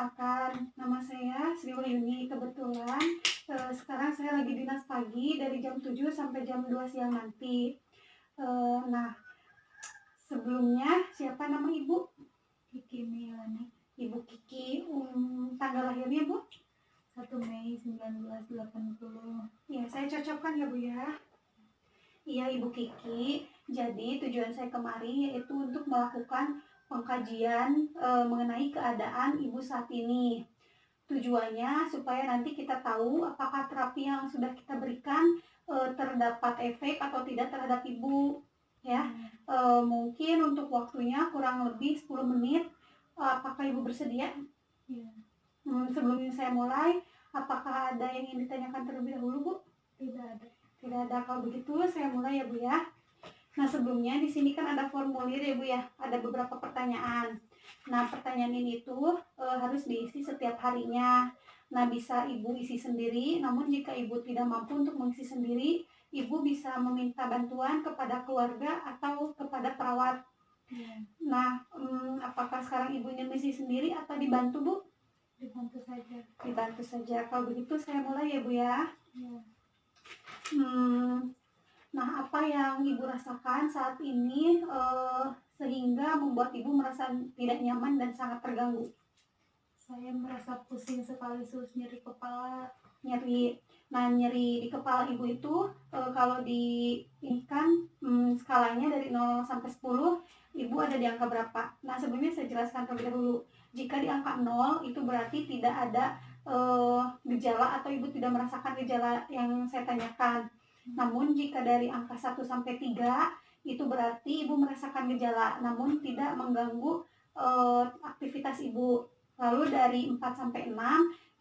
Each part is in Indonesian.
perkenalkan, nama saya Sri Wahyuni. Kebetulan sekarang saya lagi dinas pagi dari jam 7 sampai jam 2 siang nanti. Nah, sebelumnya siapa nama Ibu? Kiki Milani. Ibu Kiki, tanggal lahirnya Bu? 1 Mei 1980. Ya, saya cocokkan ya Bu ya. Iya Ibu Kiki, jadi tujuan saya kemari yaitu untuk melakukan pengkajian mengenai keadaan Ibu saat ini. Tujuannya supaya nanti kita tahu apakah terapi yang sudah kita berikan terdapat efek atau tidak terhadap Ibu. Ya, mungkin untuk waktunya kurang lebih 10 menit. Apakah Ibu bersedia? Ya. Sebelum saya mulai, apakah ada yang ingin ditanyakan terlebih dahulu Bu? Tidak ada. Tidak ada. Kalau begitu saya mulai ya Bu ya. Nah, sebelumnya di sini kan ada formulir ya Bu ya. Ada beberapa pertanyaan. Nah, pertanyaan ini tuh harus diisi setiap harinya. Nah, bisa Ibu isi sendiri. Namun jika Ibu tidak mampu untuk mengisi sendiri, Ibu bisa meminta bantuan kepada keluarga atau kepada perawat. Ya. Nah, apakah sekarang Ibu ingin mengisi sendiri atau dibantu Bu? Dibantu saja. Dibantu saja. Kalau begitu saya mulai ya Bu ya. Ya. Nah, apa yang Ibu rasakan saat ini sehingga membuat Ibu merasa tidak nyaman dan sangat terganggu? Saya merasa pusing sekaligus nyeri kepala. Nyeri. Nah, nyeri di kepala Ibu itu kalau ini kan skalanya dari 0 sampai 10, Ibu ada di angka berapa? Nah, sebelumnya saya jelaskan terlebih dahulu. Jika di angka 0 itu berarti tidak ada gejala atau Ibu tidak merasakan gejala yang saya tanyakan. Namun jika dari angka 1 sampai 3 itu berarti Ibu merasakan gejala namun tidak mengganggu aktivitas Ibu. Lalu dari 4 sampai 6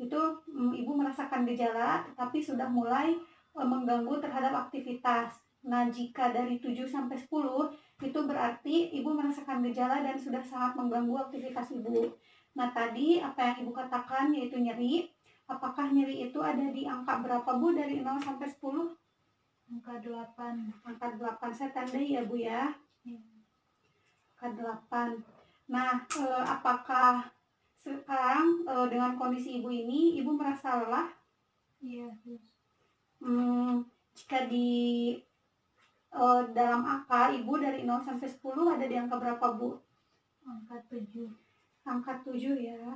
itu Ibu merasakan gejala tetapi sudah mulai mengganggu terhadap aktivitas. Nah, jika dari 7 sampai 10 itu berarti Ibu merasakan gejala dan sudah sangat mengganggu aktivitas Ibu. Nah, tadi apa yang Ibu katakan yaitu nyeri. Apakah nyeri itu ada di angka berapa Bu dari 0 sampai 10? Angka 8. Angka 8. Saya tandai ya Bu ya. Ya. Angka 8. Nah, apakah sekarang dengan kondisi Ibu ini, Ibu merasa lelah? Iya. Jika di dalam angka Ibu dari 0 sampai 10 ada di angka berapa Bu? Angka 7. Angka 7 ya.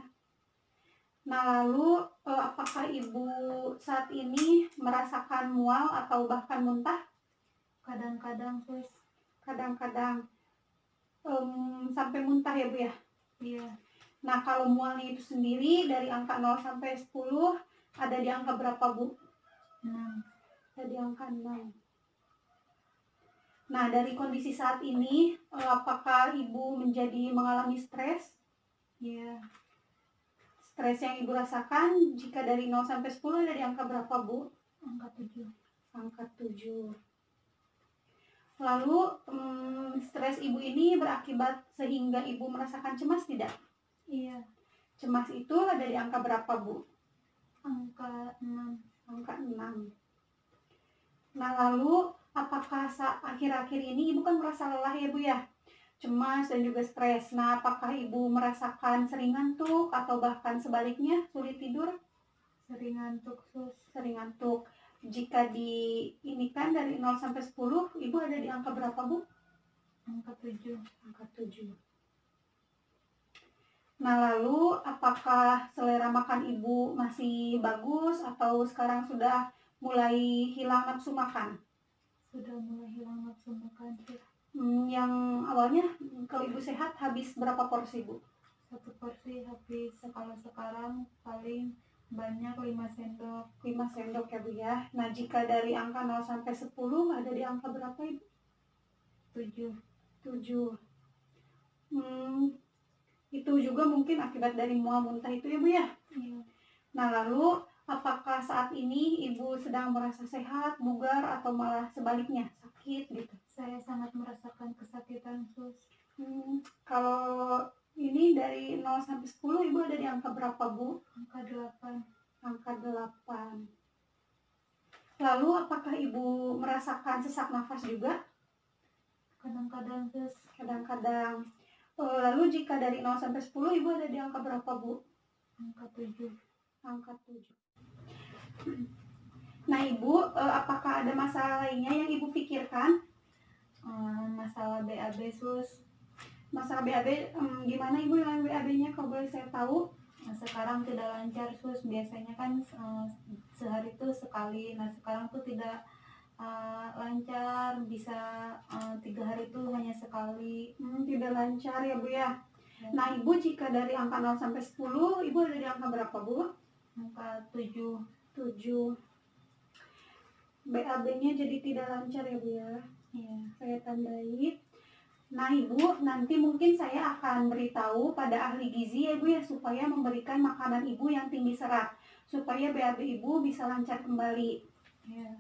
Nah, lalu apakah Ibu saat ini merasakan mual atau bahkan muntah? Kadang-kadang terus. Kadang-kadang sampai muntah ya Bu ya? Iya. Nah, kalau mualnya itu sendiri dari angka 0 sampai 10 ada di angka berapa Bu? 6. Ada di angka 6. Nah, dari kondisi saat ini apakah Ibu mengalami stres? Iya. Stres yang Ibu rasakan jika dari 0 sampai 10 ada di angka berapa Bu? Angka 7. Angka 7. Lalu stres Ibu ini berakibat sehingga Ibu merasakan cemas tidak? Iya. Cemas itu ada di angka berapa Bu? Angka 6. Angka 6. Nah, lalu apakah akhir-akhir ini Ibu kan merasa lelah ya Bu ya? Cemas dan juga stres. Nah, apakah Ibu merasakan sering ngantuk atau bahkan sebaliknya sulit tidur? Sering ngantuk sus. Sering ngantuk. Jika ini kan dari 0 sampai 10, Ibu ada di angka berapa Bu? Angka 7. Angka 7. Nah, lalu apakah selera makan Ibu masih bagus atau sekarang sudah mulai hilang nafsu makan? Sudah mulai hilang nafsu makan sus. Yang awalnya kalau Ibu sehat habis berapa porsi Bu? 1 porsi habis. Kalau sekarang paling banyak 5 sendok. 5 sendok ya Bu ya. Nah, jika dari angka 0 sampai 10 ada di angka berapa Ibu? 7. 7. Itu juga mungkin akibat dari mual muntah itu ya Bu ya. Iya. Nah, lalu apakah saat ini Ibu sedang merasa sehat, bugar atau malah sebaliknya sakit gitu? Saya sangat merasakan kesakitan sus. Kalau ini dari 0 sampai 10 Ibu ada di angka berapa Bu? Angka 8. Angka 8. Lalu apakah Ibu merasakan sesak nafas juga? Kadang-kadang sus. Kadang-kadang. Lalu jika dari 0 sampai 10 Ibu ada di angka berapa Bu? angka 7. Angka 7. Nah Ibu, apakah ada masalah lainnya yang Ibu pikirkan? Masalah BAB sus. Masalah BAB, gimana Ibu dengan BAB-nya kalau boleh saya tahu? Sekarang tidak lancar sus, biasanya kan sehari itu sekali, nah sekarang tuh tidak lancar, bisa 3 hari itu hanya sekali. Tidak lancar ya Bu ya. Ya. Nah Ibu jika dari angka 0 sampai 10, Ibu ada di angka berapa Bu? Angka 7. 7. BAB-nya jadi tidak lancar ya Bu ya. Iya. Saya tandai. Nah Ibu, nanti mungkin saya akan beritahu pada ahli gizi ya Bu ya, supaya memberikan makanan Ibu yang tinggi serat, supaya BAB Ibu bisa lancar kembali. Iya.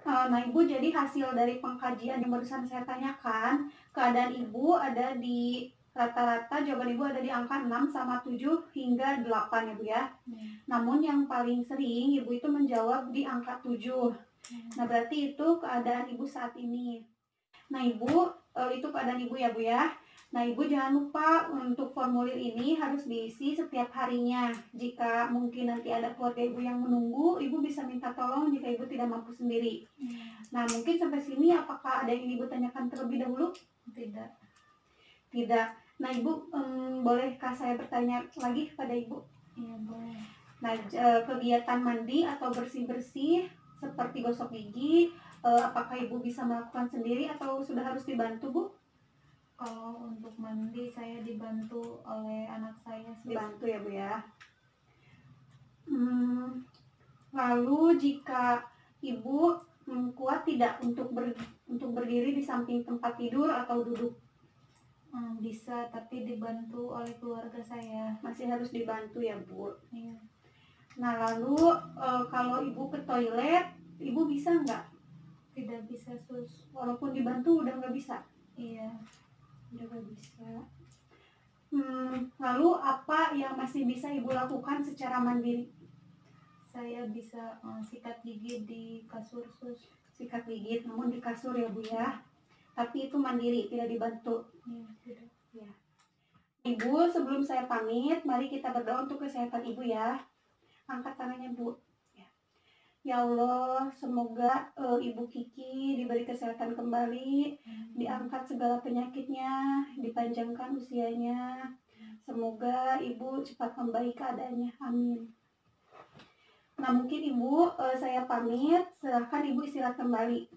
Nah Ibu, jadi hasil dari pengkajian yang barusan saya tanyakan, keadaan Ibu ada di rata-rata, jawaban Ibu ada di angka 6 sama 7 hingga 8 ya Bu ya. Namun yang paling sering Ibu itu menjawab di angka 7. Nah berarti itu keadaan Ibu saat ini. Nah Ibu, itu keadaan Ibu ya Bu ya. Nah Ibu jangan lupa untuk formulir ini harus diisi setiap harinya. Jika mungkin nanti ada keluarga Ibu yang menunggu, Ibu bisa minta tolong jika Ibu tidak mampu sendiri. Nah mungkin sampai sini apakah ada yang Ibu tanyakan terlebih dahulu? Tidak. Tidak. Nah Ibu, bolehkah saya bertanya lagi kepada Ibu? Iya boleh. Nah kegiatan mandi atau bersih-bersih seperti gosok gigi, apakah Ibu bisa melakukan sendiri atau sudah harus dibantu Bu? Kalau untuk mandi saya dibantu oleh anak saya. Dibantu ya Bu ya. Lalu jika Ibu kuat tidak untuk berdiri di samping tempat tidur atau duduk? Bisa, tapi dibantu oleh keluarga saya. Masih harus dibantu ya Bu. Iya. Nah lalu kalau Ibu ke toilet, Ibu bisa nggak? Tidak bisa sus. Walaupun dibantu udah nggak bisa? Iya. Udah nggak bisa. Lalu apa yang masih bisa Ibu lakukan secara mandiri? Saya bisa sikat gigi di kasur sus. Sikat gigi namun di kasur ya Bu ya. Tapi itu mandiri, tidak dibantu. Iya, tidak. Ya. Ibu, sebelum saya pamit, mari kita berdoa untuk kesehatan Ibu ya. Angkat tangannya Bu. Ya Allah, semoga Ibu Kiki diberi kesehatan kembali, diangkat segala penyakitnya, dipanjangkan usianya. Semoga Ibu cepat membaik keadaannya. Amin. Nah mungkin Ibu, saya pamit, silahkan Ibu istirahat kembali.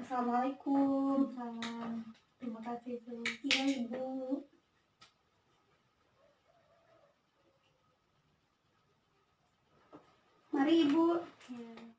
Assalamualaikum. Salam. Terima kasih sus. Iya Ibu. Mari Ibu. Ya.